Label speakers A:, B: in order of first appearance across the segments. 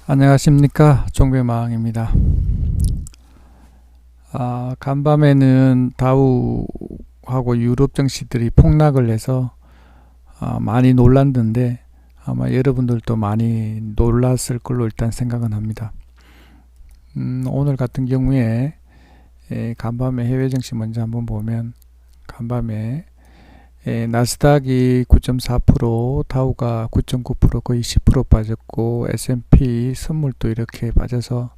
A: 안녕하십니까, 종배마왕입니다. 간밤에는 다우하고 유럽 증시들이 폭락을 해서 많이 놀랐는데 아마 여러분들도 많이 놀랐을 걸로 일단 생각은 합니다. 오늘 같은 경우에 간밤에 해외 증시 먼저 한번 보면 간밤에 나스닥이 9.4%, 다우가 9.9% 거의 10% 빠졌고 S&P 선물도 이렇게 빠져서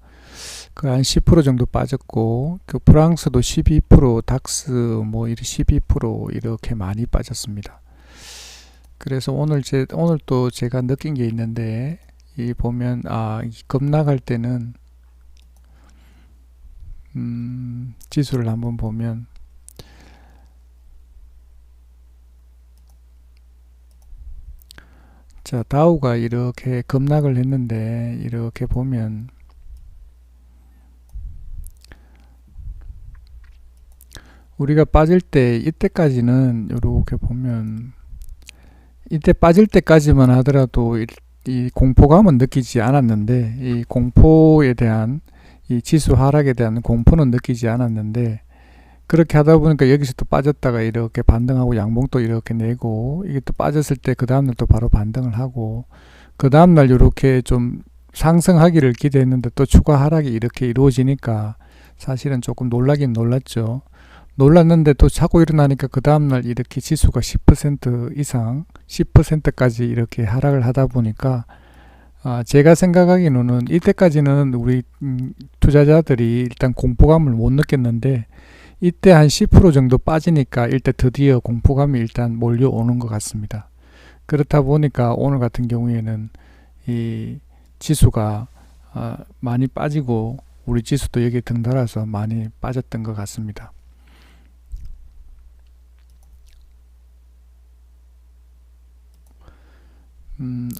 A: 그 한 10% 정도 빠졌고 그 프랑스도 12%, 닥스 뭐 12% 이렇게 많이 빠졌습니다. 그래서 오늘 또 제가 느낀 게 있는데 이 보면 이 급락할 때는 지수를 한번 보면 자, 다우가 이렇게 급락을 했는데 이렇게 보면 우리가 빠질 때 이때까지는 이렇게 보면 이때 빠질 때까지만 하더라도 이 공포감은 느끼지 않았는데 이 공포에 대한 이 지수 하락에 대한 공포는 느끼지 않았는데 그렇게 하다 보니까 여기서 또 빠졌다가 이렇게 반등하고 양봉도 이렇게 내고 이게 또 빠졌을 때 그 다음날 또 바로 반등을 하고 그 다음날 이렇게 좀 상승하기를 기대했는데 또 추가 하락이 이렇게 이루어지니까 사실은 조금 놀라긴 놀랐죠. 놀랐는데 또 자꾸 일어나니까 그 다음날 이렇게 지수가 10% 이상 10%까지 이렇게 하락을 하다 보니까 제가 생각하기로는 이때까지는 우리 투자자들이 일단 공포감을 못 느꼈는데 이때 한 10% 정도 빠지니까 일단 드디어 공포감이 일단 몰려오는 것 같습니다. 그렇다 보니까 오늘 같은 경우에는 이 지수가 많이 빠지고 우리 지수도 여기에 등달아서 많이 빠졌던 것 같습니다.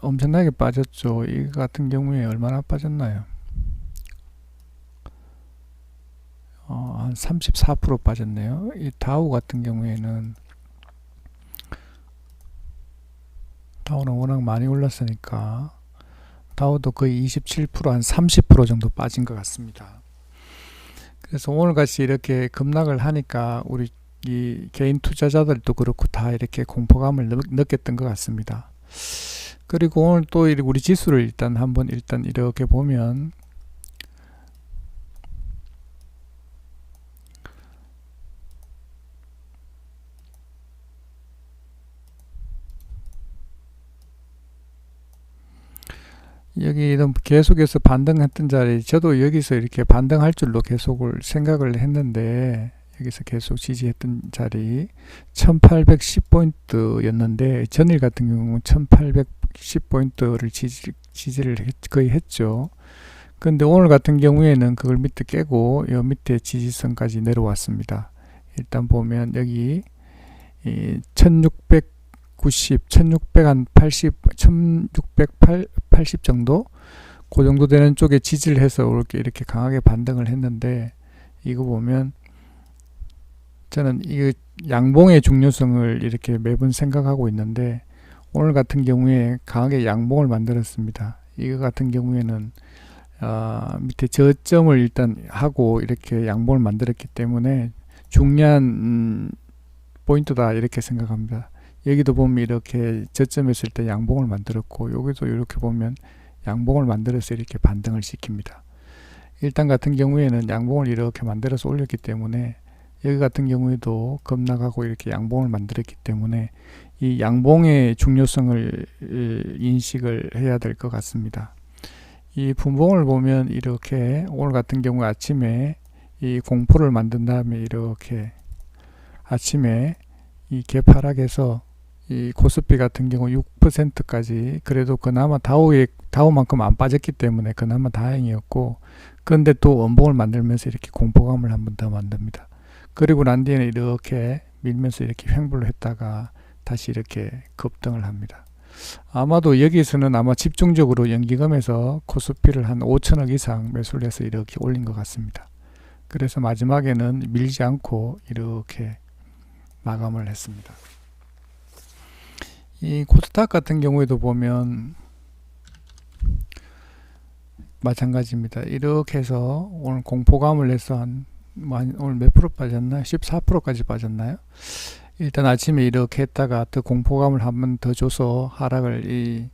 A: 엄청나게 빠졌죠. 이 같은 경우에 얼마나 빠졌나요? 한 34% 빠졌네요. 이 다우 같은 경우에는 다우는 워낙 많이 올랐으니까 다우도 거의 27%, 한 30% 정도 빠진 것 같습니다. 그래서 오늘같이 이렇게 급락을 하니까 우리 이 개인 투자자들도 그렇고 다 이렇게 공포감을 느꼈던 것 같습니다. 그리고 오늘 또 우리 지수를 일단 이렇게 보면 여기 계속해서 반등했던 자리 저도 여기서 이렇게 반등할 줄로 계속을 생각을 했는데 여기서 계속 지지했던 자리 1810포인트였는데 전일 같은 경우는 1810포인트를 지지를 거의 했죠. 근데 오늘 같은 경우에는 그걸 밑에 깨고 이 밑에 지지선까지 내려왔습니다. 일단 보면 여기 1690, 1680, 1680 정도 그 정도 되는 쪽에 지지를 해서 이렇게 강하게 반등을 했는데 이거 보면 저는 이 양봉의 중요성을 이렇게 매번 생각하고 있는데 오늘 같은 경우에 강하게 양봉을 만들었습니다. 이거 같은 경우에는 밑에 저점을 일단 하고 이렇게 양봉을 만들었기 때문에 중요한 포인트다 이렇게 생각합니다. 여기도 보면 이렇게 저점했을 때 양봉을 만들었고 여기도 이렇게 보면 양봉을 만들어서 이렇게 반등을 시킵니다. 일단 같은 경우에는 양봉을 이렇게 만들어서 올렸기 때문에 여기 같은 경우에도 급락하고 이렇게 양봉을 만들었기 때문에 이 양봉의 중요성을 인식을 해야 될 것 같습니다. 이 분봉을 보면 이렇게 오늘 같은 경우 아침에 이 공포를 만든 다음에 이렇게 아침에 이 개파락에서 이 코스피 같은 경우 6%까지 그래도 그나마 다우만큼 안 빠졌기 때문에 그나마 다행이었고 그런데 또 원봉을 만들면서 이렇게 공포감을 한 번 더 만듭니다. 그리고 난 뒤에는 이렇게 밀면서 이렇게 횡보를 했다가 다시 이렇게 급등을 합니다. 아마도 여기서는 아마 집중적으로 연기금에서 코스피를 한 5천억 이상 매수를 해서 이렇게 올린 것 같습니다. 그래서 마지막에는 밀지 않고 이렇게 마감을 했습니다. 이 코스닥 같은 경우에도 보면 마찬가지입니다. 이렇게 해서 오늘 공포감을 내서 오늘 몇 프로 빠졌나? 14%까지 빠졌나요? 일단 아침에 이렇게 했다가 더 공포감을 한번 더 줘서 하락을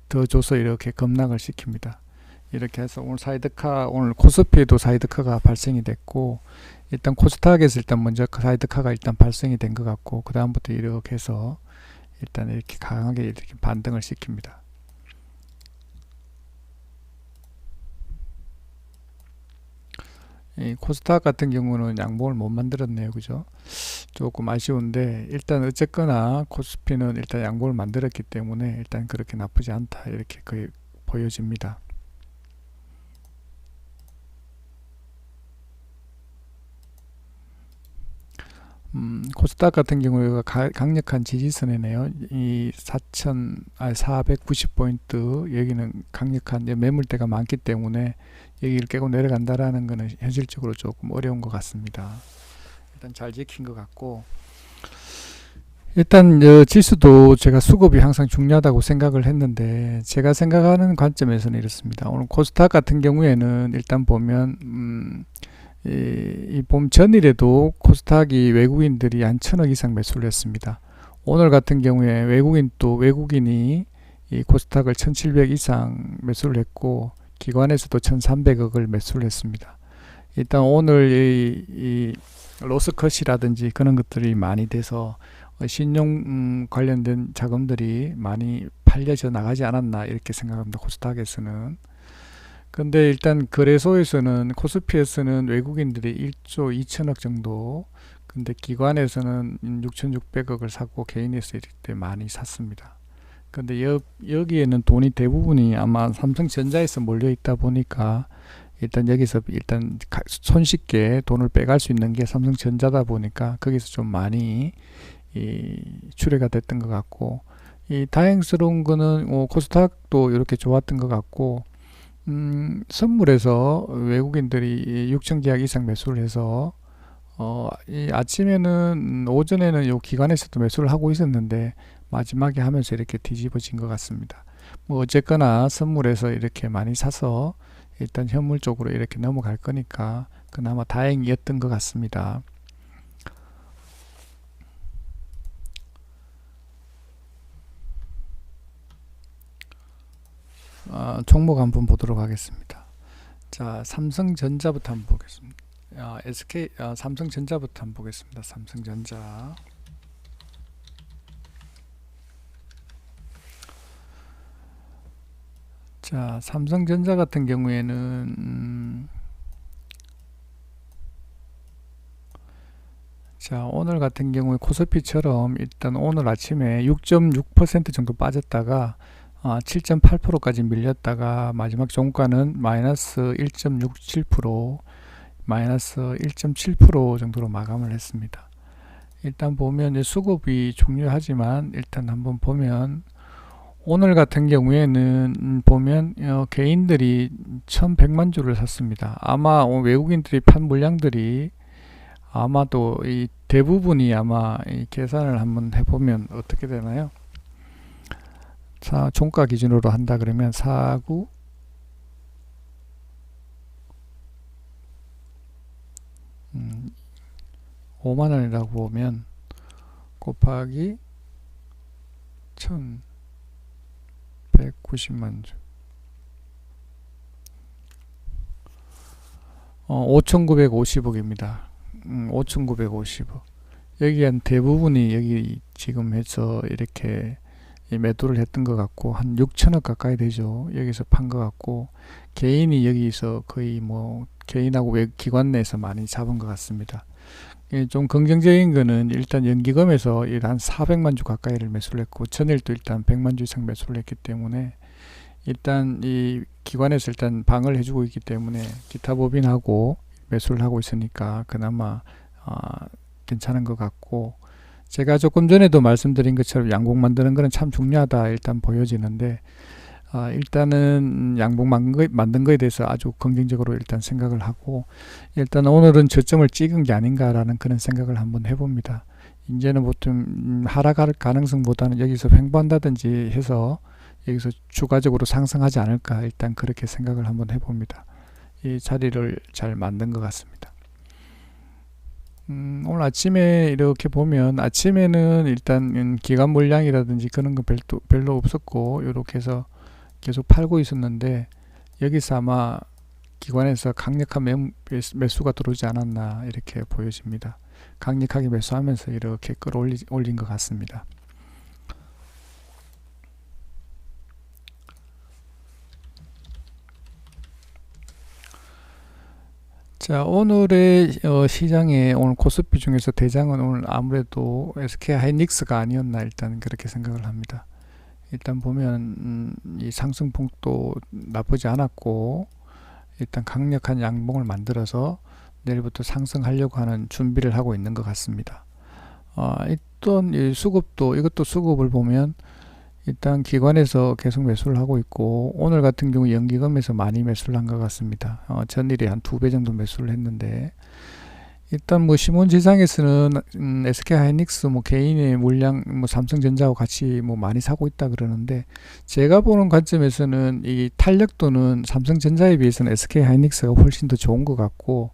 A: 더 줘서 이렇게 급락을 시킵니다. 이렇게 해서 오늘 코스피에도 사이드카가 발생이 됐고, 일단 코스닥에서 일단 먼저 사이드카가 일단 발생이 된 것 같고, 그 다음부터 이렇게 해서 일단 이렇게 강하게 이렇게 반등을 시킵니다. 이 코스닥 같은 경우는 양봉을 못 만들었네요. 그죠? 조금 아쉬운데, 일단 어쨌거나 코스피는 일단 양봉을 만들었기 때문에 일단 그렇게 나쁘지 않다, 이렇게 거의 보여집니다. 코스닥 같은 경우에 강력한 지지선이네요. 이 490포인트, 여기는 강력한 매물대가 많기 때문에 여기를 깨고 내려간다라는 것은 현실적으로 조금 어려운 것 같습니다. 일단 잘 지킨 것 같고, 일단 지수도 제가 수급이 항상 중요하다고 생각을 했는데, 제가 생각하는 관점에서는 이렇습니다. 오늘 코스닥 같은 경우에는 일단 보면 이 봄 전일에도 코스닥이 외국인들이 한 1000억 이상 매수를 했습니다. 오늘 같은 경우에 외국인이 이 코스닥을 1700 이상 매수를 했고, 기관에서도 1300억을 매수를 했습니다. 일단 오늘 이 로스컷이라든지 그런 것들이 많이 돼서 신용 관련된 자금들이 많이 팔려져 나가지 않았나, 이렇게 생각합니다. 코스닥에서는. 근데 일단 거래소에서는, 코스피에서는 외국인들이 1조 2천억 정도, 근데 기관에서는 6600억을 샀고 개인에서 이렇게 많이 샀습니다. 근데 여기에는 돈이 대부분이 아마 삼성전자에서 몰려 있다 보니까, 일단 여기서 일단 손쉽게 돈을 빼갈 수 있는 게 삼성전자다 보니까 거기서 좀 많이 출회가 됐던 것 같고, 이 다행스러운 거는 코스닥도 이렇게 좋았던 것 같고, 선물에서 외국인들이 6천 계약 이상 매수를 해서 이 아침에는, 오전에는 요 기관에서도 매수를 하고 있었는데 마지막에 하면서 이렇게 뒤집어진 것 같습니다. 뭐 어쨌거나 선물에서 이렇게 많이 사서 일단 현물 쪽으로 이렇게 넘어갈 거니까 그나마 다행이었던 것 같습니다. 종목 한번 보도록 하겠습니다. 자, 삼성전자부터 한번 보겠습니다. 삼성전자부터 한번 보겠습니다. 삼성전자. 자, 삼성전자 같은 경우에는 자, 오늘 같은 경우에 코스피처럼 일단 오늘 아침에 6.6% 정도 빠졌다가 7.8%까지 밀렸다가 마지막 종가는 마이너스 1.67%, 마이너스 1.7% 정도로 마감을 했습니다. 일단 보면 수급이 중요하지만, 일단 한번 보면 오늘 같은 경우에는 보면 개인들이 1100만 주를 샀습니다. 아마 외국인들이 판 물량들이 아마도 이 대부분이 아마 이 계산을 한번 해보면 어떻게 되나요? 종가 기준으로 한다 그러면 49 5만원이라고 보면 곱하기 1190만 주 5950억입니다. 5950억. 여기 한 대부분이 여기 지금 해서 이렇게 매도를 했던 것 같고, 한 6천억 가까이 되죠. 여기서 판 것 같고, 개인이 여기서 거의 개인하고 기관 내에서 많이 잡은 것 같습니다. 좀 긍정적인 거는 일단 연기금에서 한 400만 주 가까이를 매수를 했고, 전일도 일단 100만 주 이상 매수를 했기 때문에, 일단 이 기관에서 일단 방을 해주고 있기 때문에 기타 법인하고 매수를 하고 있으니까 그나마 괜찮은 것 같고, 제가 조금 전에도 말씀드린 것처럼 양봉 만드는 거는 참 중요하다 일단 보여지는데, 일단은 양봉 만든 거에 대해서 아주 긍정적으로 일단 생각을 하고, 일단 오늘은 저점을 찍은 게 아닌가라는 그런 생각을 한번 해봅니다. 이제는 보통 하락할 가능성보다는 여기서 횡보한다든지 해서 여기서 추가적으로 상승하지 않을까, 일단 그렇게 생각을 한번 해봅니다. 이 자리를 잘 만든 것 같습니다. 오늘 아침에 이렇게 보면, 아침에는 일단 기관 물량이라든지 그런 거 별로 없었고, 이렇게 해서 계속 팔고 있었는데, 여기서 아마 기관에서 강력한 매수가 들어오지 않았나 이렇게 보여집니다. 강력하게 매수하면서 이렇게 끌어올린 것 같습니다. 자, 오늘의 시장의 오늘 코스피 중에서 대장은 오늘 아무래도 SK 하이닉스가 아니었나, 일단 그렇게 생각을 합니다. 일단 보면 이 상승폭도 나쁘지 않았고, 일단 강력한 양봉을 만들어서 내일부터 상승하려고 하는 준비를 하고 있는 것 같습니다. 일단 이 이것도 수급을 보면 일단 기관에서 계속 매수를 하고 있고, 오늘 같은 경우 연기금에서 많이 매수를 한 것 같습니다. 전일에 한 2배 정도 매수를 했는데, 일단 뭐 신문지상에서는 SK 하이닉스 뭐 개인의 물량 뭐 삼성전자하고 같이 뭐 많이 사고 있다 그러는데, 제가 보는 관점에서는 이 탄력도는 삼성전자에 비해서는 SK 하이닉스가 훨씬 더 좋은 것 같고,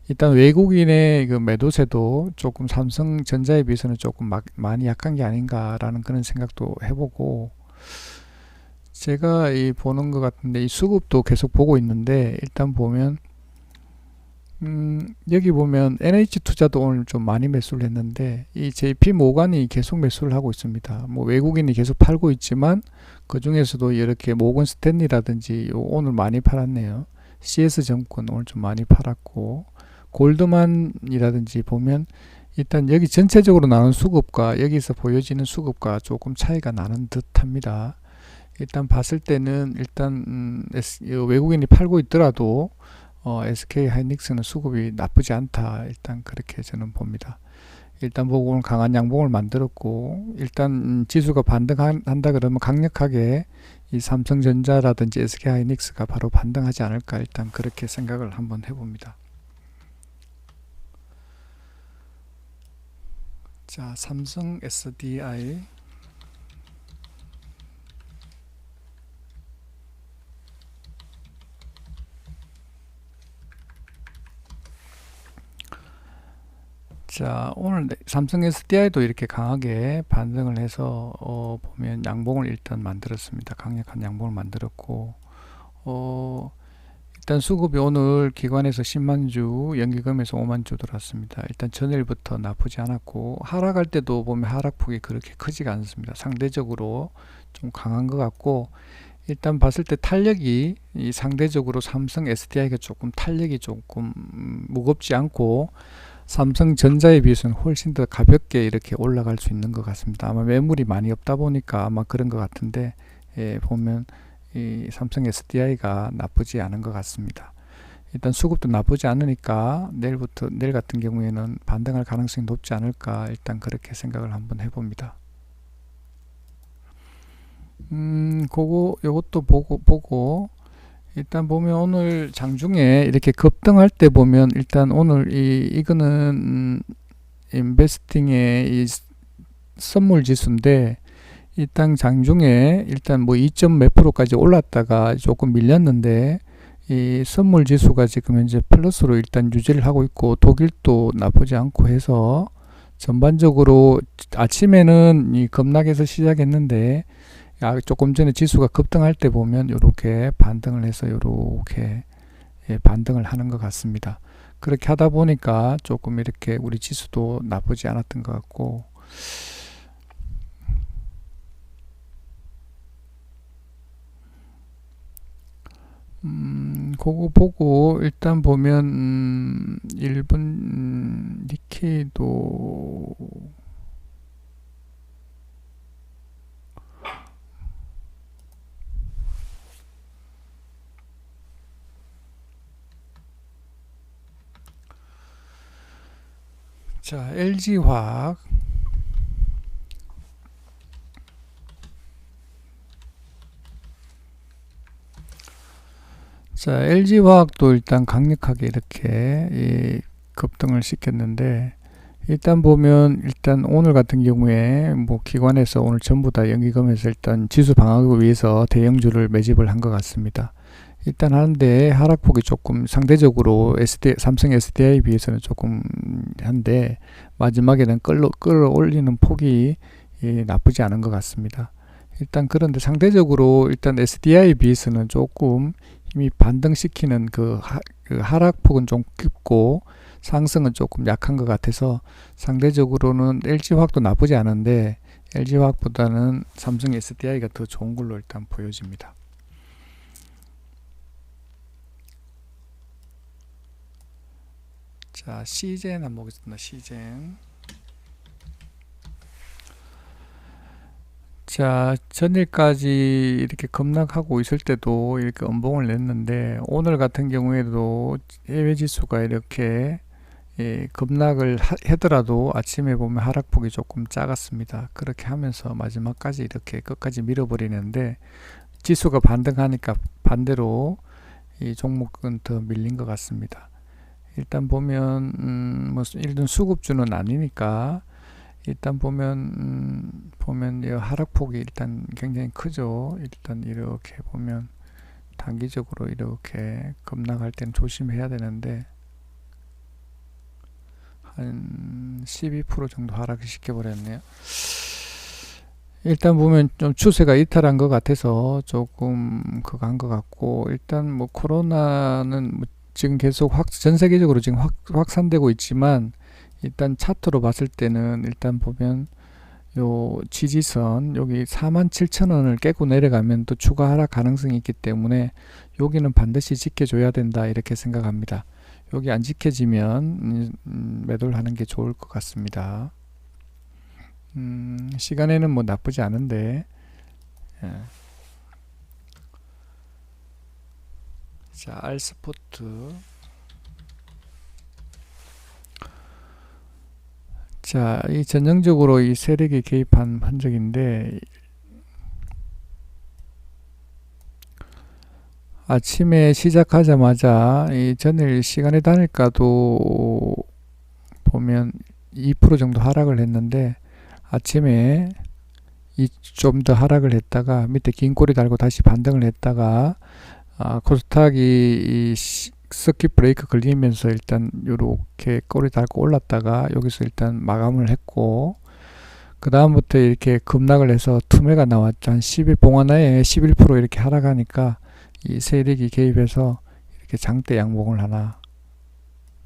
A: 일단 외국인의 그 매도세도 조금 삼성전자에 비해서는 조금 많이 약한 게 아닌가라는 그런 생각도 해보고, 제가 보는 것 같은데, 이 수급도 계속 보고 있는데, 일단 보면 여기 보면 NH투자도 오늘 좀 많이 매수를 했는데, 이 JP모간이 계속 매수를 하고 있습니다. 뭐 외국인이 계속 팔고 있지만 그 중에서도 이렇게 모건 스탠리라든지 오늘 많이 팔았네요. CS증권 오늘 좀 많이 팔았고, 골드만이라든지 보면 일단 여기 전체적으로 나오는 수급과 여기서 보여지는 수급과 조금 차이가 나는 듯 합니다. 일단 봤을 때는 일단 외국인이 팔고 있더라도 SK 하이닉스는 수급이 나쁘지 않다, 일단 그렇게 저는 봅니다. 일단 보고 오늘 강한 양봉을 만들었고, 일단 지수가 반등한다 그러면 강력하게 이 삼성전자라든지 SK 하이닉스가 바로 반등하지 않을까, 일단 그렇게 생각을 한번 해봅니다. 자, 삼성 SDI 자, 오늘 삼성 SDI도 이렇게 강하게 반등을 해서 보면 양봉을 일단 만들었습니다. 강력한 양봉을 만들었고, 일단 수급이 오늘 기관에서 10만주, 연기금에서 5만주 들어왔습니다. 일단 전일부터 나쁘지 않았고, 하락할 때도 보면 하락폭이 그렇게 크지가 않습니다. 상대적으로 좀 강한 것 같고, 일단 봤을 때 탄력이 상대적으로 삼성 SDI가 조금 탄력이 조금 무겁지 않고, 삼성전자에 비해서는 훨씬 더 가볍게 이렇게 올라갈 수 있는 것 같습니다. 아마 매물이 많이 없다 보니까 아마 그런 것 같은데, 보면 이 삼성 SDI가 나쁘지 않은 것 같습니다. 일단 수급도 나쁘지 않으니까 내일 같은 경우에는 반등할 가능성이 높지 않을까, 일단 그렇게 생각을 한번 해봅니다. 요것도 보고 일단 보면 오늘 장중에 이렇게 급등할 때 보면, 일단 오늘 이거는 인베스팅의 이 선물 지수인데, 일단 장중에 일단 뭐 2점 몇 프로까지 올랐다가 조금 밀렸는데, 이 선물 지수가 지금 현재 플러스로 일단 유지를 하고 있고, 독일도 나쁘지 않고 해서 전반적으로 아침에는 이 급락에서 시작했는데, 조금 전에 지수가 급등할 때 보면 이렇게 반등을 해서 이렇게 반등을 하는 것 같습니다. 그렇게 하다 보니까 조금 이렇게 우리 지수도 나쁘지 않았던 것 같고, 그거 보고 일단 보면 일본 니케이도 자, LG화학 자, LG화학도 일단 강력하게 이렇게 급등을 시켰는데, 일단 보면 일단 오늘 같은 경우에 뭐 기관에서 오늘 전부 다 연기금에서 일단 지수 방어를 위해서 대형주를 매집을 한 것 같습니다. 일단 하는데 하락폭이 조금 상대적으로 삼성 SDI에 비해서는 조금 한데 마지막에는 끌어올리는 폭이 나쁘지 않은 것 같습니다. 일단 그런데 상대적으로 일단 SDI에 비해서는 조금 힘이 반등시키는 그 하락폭은 좀 깊고 상승은 조금 약한 것 같아서 상대적으로는 LG화학도 나쁘지 않은데 LG화학보다는 삼성 SDI가 더 좋은 걸로 일단 보여집니다. 자, 시젠 한번 보겠습니다. 시젠. 자, 전일까지 이렇게 급락하고 있을 때도 이렇게 음봉을 냈는데 오늘 같은 경우에도 해외 지수가 이렇게 급락을 하더라도 아침에 보면 하락폭이 조금 작았습니다. 그렇게 하면서 마지막까지 이렇게 끝까지 밀어버리는데 지수가 반등하니까 반대로 이 종목은 더 밀린 것 같습니다. 일단 보면 뭐 일단 수급주는 아니니까 일단 보면 이 하락폭이 일단 굉장히 크죠. 일단 이렇게 보면 단기적으로 이렇게 급락할 때는 조심해야 되는데 한 12% 정도 하락을 시켜버렸네요. 일단 보면 좀 추세가 이탈한 것 같아서 조금 그거 한 것 같고 일단 뭐 코로나는 뭐 지금 계속 전 세계적으로 지금 확산되고 있지만 일단 차트로 봤을 때는 일단 보면 요 지지선 여기 47,000원을 깨고 내려가면 또 추가 하락 가능성이 있기 때문에 여기는 반드시 지켜줘야 된다 이렇게 생각합니다. 여기 안 지켜지면 매도를 하는 게 좋을 것 같습니다. 시간에는 뭐 나쁘지 않은데 자, 알스포트. 자, 이 전형적으로 이 세력이 개입한 흔적인데 아침에 시작하자마자 이 전일 시간의 단일가도 보면 2% 정도 하락을 했는데 아침에 좀 더 하락을 했다가 밑에 긴 꼬리 달고 다시 반등을 했다가 코스닥이 이 서킷 브레이크 걸리면서 일단 요렇게 꼬리 달고 올랐다가 여기서 일단 마감을 했고 그 다음부터 이렇게 급락을 해서 투매가 나왔죠. 한 10일 봉하나에 11% 이렇게 하락하니까 이 세력이 개입해서 이렇게 장대 양봉을 하나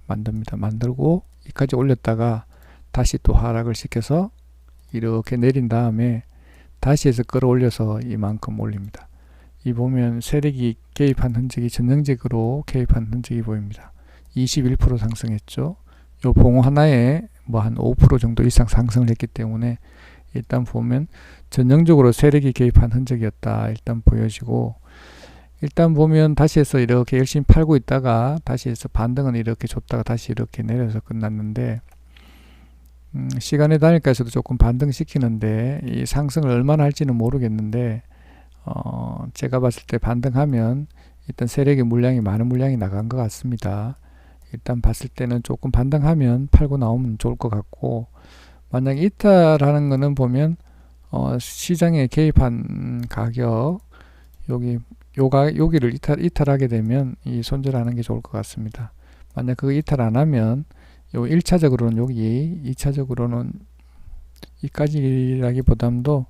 A: 만듭니다. 만들고 이까지 올렸다가 다시 또 하락을 시켜서 이렇게 내린 다음에 다시 해서 끌어올려서 이만큼 올립니다. 이 보면 세력이 개입한 흔적이 전형적으로 개입한 흔적이 보입니다. 21% 상승했죠. 요 봉 하나에 뭐 한 5% 정도 이상 상승을 했기 때문에 일단 보면 전형적으로 세력이 개입한 흔적이었다 일단 보여지고 일단 보면 다시 해서 이렇게 열심히 팔고 있다가 다시 해서 반등은 이렇게 줬다가 다시 이렇게 내려서 끝났는데 시간의 단일가에서도 조금 반등시키는데 이 상승을 얼마나 할지는 모르겠는데 제가 봤을 때 반등하면 일단 세력의 물량이 많은 물량이 나간 것 같습니다. 일단 봤을 때는 조금 반등하면 팔고 나오면 좋을 것 같고 만약 이탈하는 거는 보면 시장에 개입한 가격 여기를 이탈하게 되면 이 손절하는 게 좋을 것 같습니다. 만약 그거 이탈 안 하면 요 1차적으로는 여기 2차적으로는 이까지라기보담도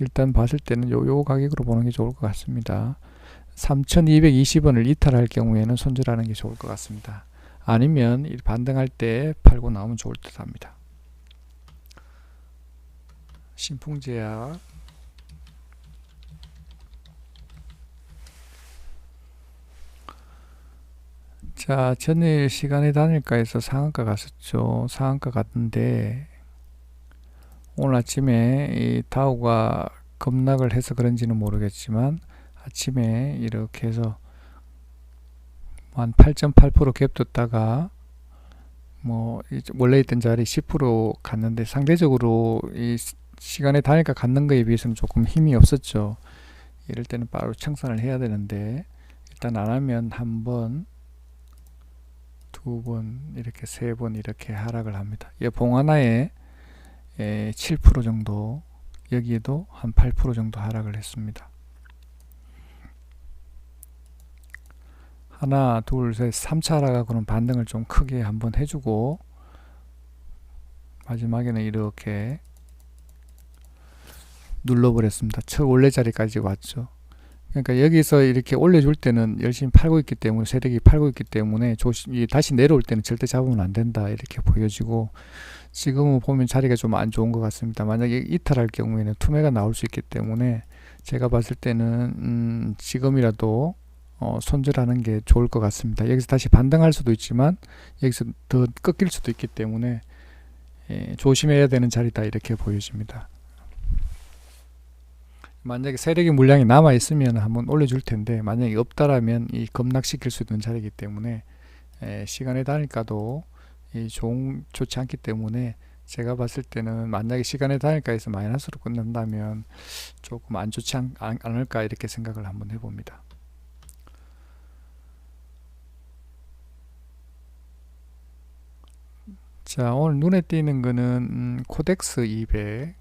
A: 일단 봤을 때는 요 가격으로 보는 게 좋을 것 같습니다. 3,220원을 이탈할 경우에는 손절하는 게 좋을 것 같습니다. 아니면 반등할 때 팔고 나오면 좋을 듯 합니다. 신풍제약. 자, 전일 시간의 단일가에서 상한가 갔었죠. 상한가 갔는데 오늘 아침에 이 다우가 급락을 해서 그런지는 모르겠지만 아침에 이렇게 해서 한 8.8% 갭 뒀다가 뭐 원래 있던 자리 10% 갔는데 상대적으로 이 시간의 단일가 갖는 거에 비해서는 조금 힘이 없었죠. 이럴 때는 바로 청산을 해야 되는데 일단 안 하면 한번 2번, 이렇게 3번 이렇게 하락을 합니다. 이 봉 하나에 7% 정도, 여기에도 한 8% 정도 하락을 했습니다. 하나, 둘, 셋, 3차 하락하고는 반등을 좀 크게 한번 해주고 마지막에는 이렇게 눌러버렸습니다. 첫 원래 자리까지 왔죠. 그러니까 여기서 이렇게 올려줄 때는 열심히 팔고 있기 때문에, 세력이 팔고 있기 때문에 다시 내려올 때는 절대 잡으면 안 된다 이렇게 보여지고, 지금은 보면 자리가 좀 안 좋은 것 같습니다. 만약에 이탈할 경우에는 투매가 나올 수 있기 때문에 제가 봤을 때는 지금이라도 손절하는 게 좋을 것 같습니다. 여기서 다시 반등할 수도 있지만 여기서 더 꺾일 수도 있기 때문에 조심해야 되는 자리다 이렇게 보여집니다. 만약에 세력의 물량이 남아 있으면 한번 올려줄 텐데, 만약에 없다라면 이 급락시킬 수 있는 자리이기 때문에 시간에 다닐까도 좋지 않기 때문에, 제가 봤을 때는 만약에 시간에 다닐까에서 마이너스로 끝난다면 조금 안 좋지 않을까 이렇게 생각을 한번 해봅니다. 자, 오늘 눈에 띄는 거는 코덱스 200.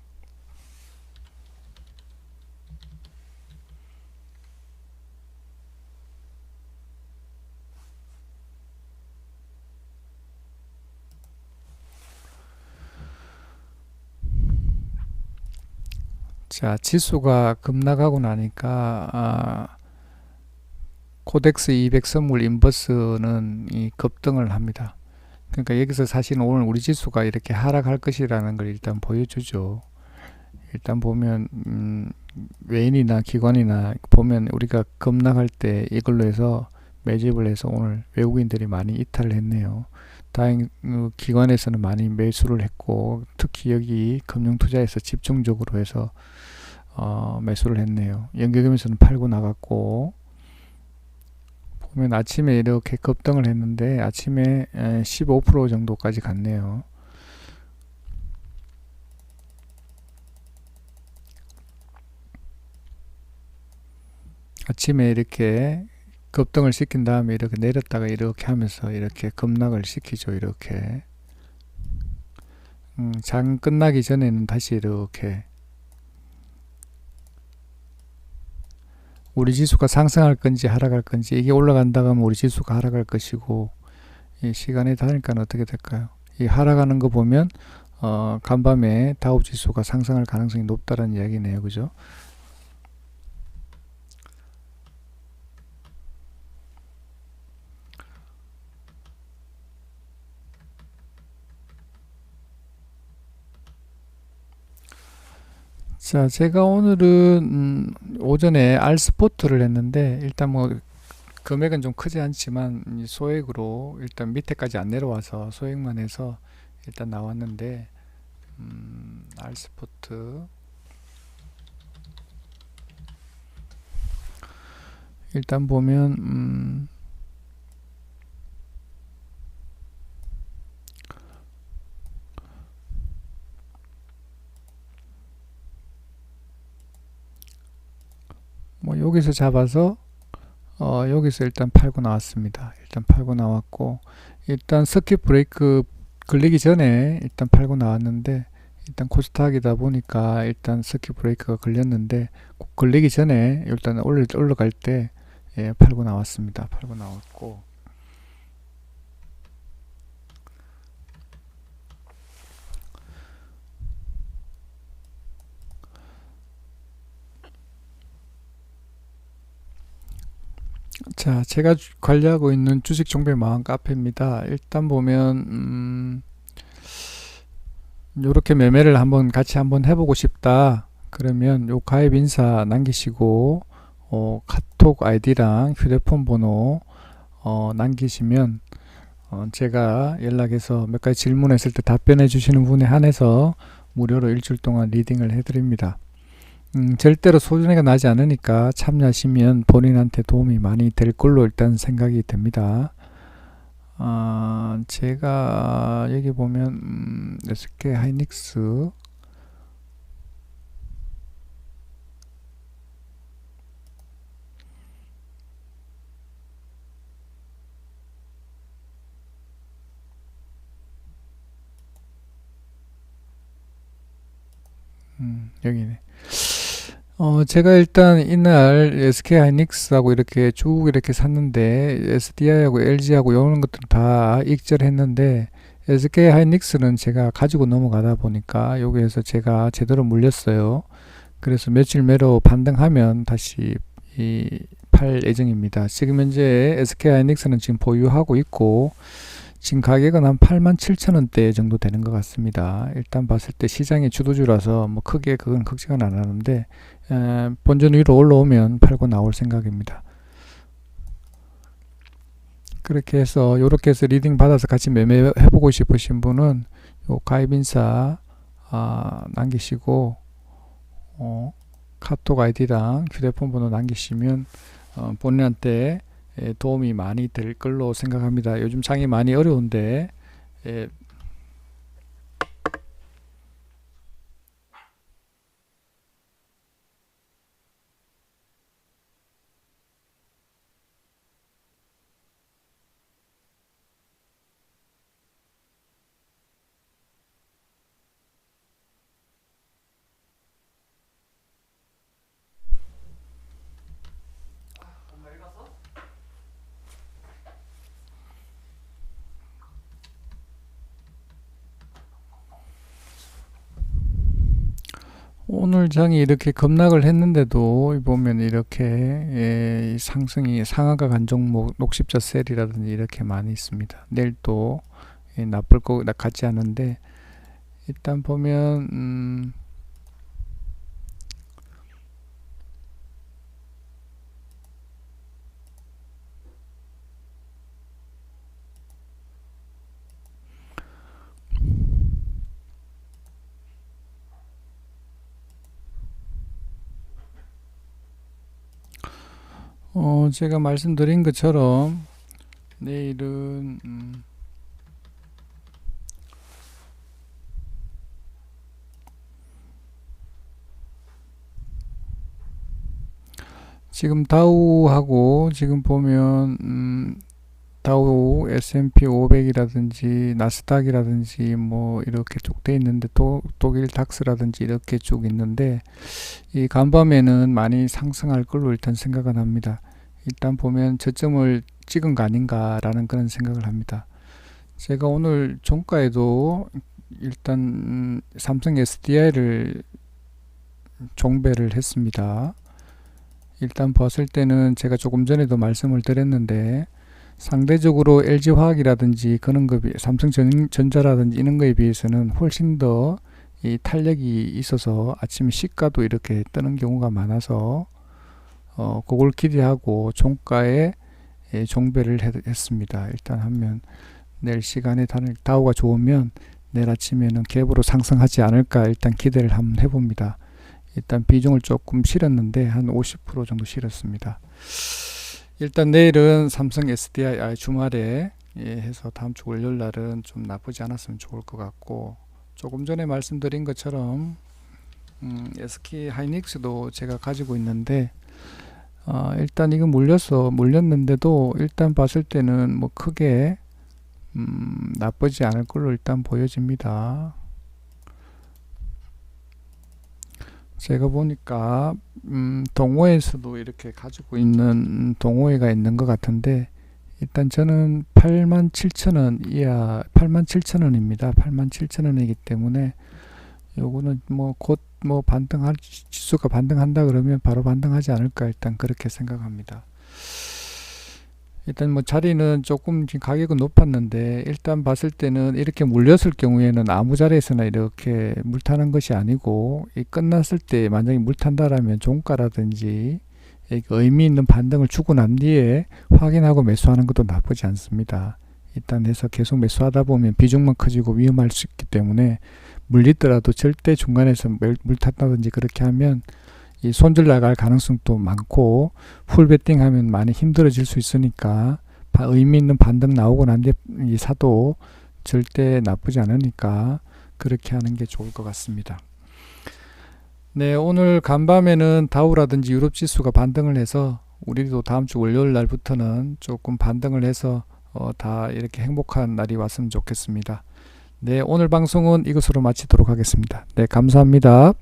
A: 자, 지수가 급락하고 나니까 코덱스 200 선물 인버스는 급등을 합니다. 그러니까 여기서 사실 오늘 우리 지수가 이렇게 하락할 것이라는 걸 일단 보여주죠. 일단 보면 외인이나 기관이나 보면 우리가 급락할 때 이걸로 해서 매집을 해서 오늘 외국인들이 많이 이탈을 했네요. 다행 기관에서는 많이 매수를 했고, 특히 여기 금융투자에서 집중적으로 해서 매수를 했네요. 연결금에서는 팔고 나갔고, 보면 아침에 이렇게 급등을 했는데 아침에 15% 정도까지 갔네요. 아침에 이렇게 급등을 시킨 다음에 이렇게 내렸다가 이렇게 하면서 이렇게 급락을 시키죠. 이렇게 장 끝나기 전에는 다시 이렇게 우리 지수가 상승할 건지 하락할 건지, 이게 올라간다고 하면 우리 지수가 하락할 것이고, 이 시간에 다니까 어떻게 될까요? 이 하락하는 거 보면 간밤에 다우 지수가 상승할 가능성이 높다는 이야기네요. 그죠? 자, 제가 오늘은 오전에 알스포트를 했는데, 일단 뭐 금액은 좀 크지 않지만 소액으로 일단 밑에까지 안 내려와서 소액만 해서 일단 나왔는데, 알스포트 일단 보면 뭐 여기서 잡아서 여기서 일단 팔고 나왔습니다. 일단 팔고 나왔고, 일단 서킷 브레이크 걸리기 전에 일단 팔고 나왔는데, 일단 코스닥이다 보니까 일단 서킷 브레이크가 걸렸는데, 걸리기 전에 일단 올라갈 때 팔고 나왔습니다. 팔고 나왔고, 자, 제가 관리하고 있는 주식 종배 마음 카페입니다. 일단 보면 요렇게 매매를 한번 같이 한번 해보고 싶다 그러면 요 가입 인사 남기시고 카톡 아이디랑 휴대폰 번호 남기시면 제가 연락해서 몇 가지 질문했을 때 답변해 주시는 분에 한해서 무료로 일주일 동안 리딩을 해드립니다. 절대로 손해가 나지 않으니까 참여하시면 본인한테 도움이 많이 될 걸로 일단 생각이 됩니다. 제가 여기 보면 SK 하이닉스 여기네. 제가 일단 이날 SK 하이닉스하고 이렇게 쭉 이렇게 샀는데 SDI하고 LG하고 이런 것들은 다 익절했는데 SK 하이닉스는 제가 가지고 넘어가다 보니까 여기에서 제가 제대로 물렸어요. 그래서 며칠 매로 반등하면 다시 팔 예정입니다. 지금 현재 SK 하이닉스는 지금 보유하고 있고 지금 가격은 한 87,000원대 정도 되는 것 같습니다. 일단 봤을 때 시장의 주도주라서 뭐 크게 그건 걱정은 안 하는데 본전 위로 올라오면 팔고 나올 생각입니다. 그렇게 해서 요렇게 해서 리딩 받아서 같이 매매해 보고 싶으신 분은 요 가입인사 남기시고 카톡 아이디랑 휴대폰 번호 남기시면 본인한테 도움이 많이 될 걸로 생각합니다. 요즘 장이 많이 어려운데 오늘 장이 이렇게 급락을 했는데도 보면 이렇게 상승이 상하가 간 종목 녹십자 셀이라든지 이렇게 많이 있습니다. 내일 또 나쁠 것 같지 않은데 일단 보면 제가 말씀드린 것처럼 내일은 지금 다우하고 지금 보면 다우 S&P 500이라든지 나스닥이라든지 뭐 이렇게 쭉 돼 있는데 독일 닥스라든지 이렇게 쭉 있는데 이 간밤에는 많이 상승할 걸로 일단 생각은 합니다. 일단 보면 저점을 찍은 거 아닌가라는 그런 생각을 합니다. 제가 오늘 종가에도 일단 삼성 SDI를 종배를 했습니다. 일단 봤을 때는 제가 조금 전에도 말씀을 드렸는데 상대적으로 LG화학이라든지 그런 거 삼성전자라든지 이런 거에 비해서는 훨씬 더 이 탄력이 있어서 아침에 시가도 이렇게 뜨는 경우가 많아서 그걸 기대하고 종가에 종배를 했습니다. 일단 하면 내일 시간에 다우가 좋으면 내일 아침에는 갭으로 상승하지 않을까 일단 기대를 한번 해봅니다. 일단 비중을 조금 실었는데 한 50% 정도 실었습니다. 일단 내일은 삼성 SDI 주말에 해서 다음 주 월요일 날은 좀 나쁘지 않았으면 좋을 것 같고 조금 전에 말씀드린 것처럼 SK 하이닉스도 제가 가지고 있는데 일단 이거 물렸는데도 일단 봤을 때는 뭐 크게 나쁘지 않을 걸로 일단 보여집니다. 제가 보니까 동호회에서도 이렇게 가지고 있는 동호회가 있는 것 같은데 일단 저는 87,000원 이하 87,000원입니다. 87,000원이기 때문에 요거는 뭐 곧 뭐 지수가 반등한다 그러면 바로 반등하지 않을까 일단 그렇게 생각합니다. 일단 뭐 자리는 조금 지금 가격은 높았는데 일단 봤을 때는 이렇게 물렸을 경우에는 아무 자리에서나 이렇게 물타는 것이 아니고 이 끝났을 때 만약에 물탄다라면 종가라든지 의미 있는 반등을 주고 난 뒤에 확인하고 매수하는 것도 나쁘지 않습니다. 일단 해서 계속 매수하다 보면 비중만 커지고 위험할 수 있기 때문에 물리더라도 절대 중간에서 물탔다든지 그렇게 하면 이 손절 나갈 가능성도 많고 풀베팅 하면 많이 힘들어질 수 있으니까 의미 있는 반등 나오고 난 뒤에 사도 절대 나쁘지 않으니까 그렇게 하는 게 좋을 것 같습니다. 네, 오늘 간밤에는 다우라든지 유럽 지수가 반등을 해서 우리도 다음 주 월요일 날부터는 조금 반등을 해서 다 이렇게 행복한 날이 왔으면 좋겠습니다. 네, 오늘 방송은 이것으로 마치도록 하겠습니다. 네, 감사합니다.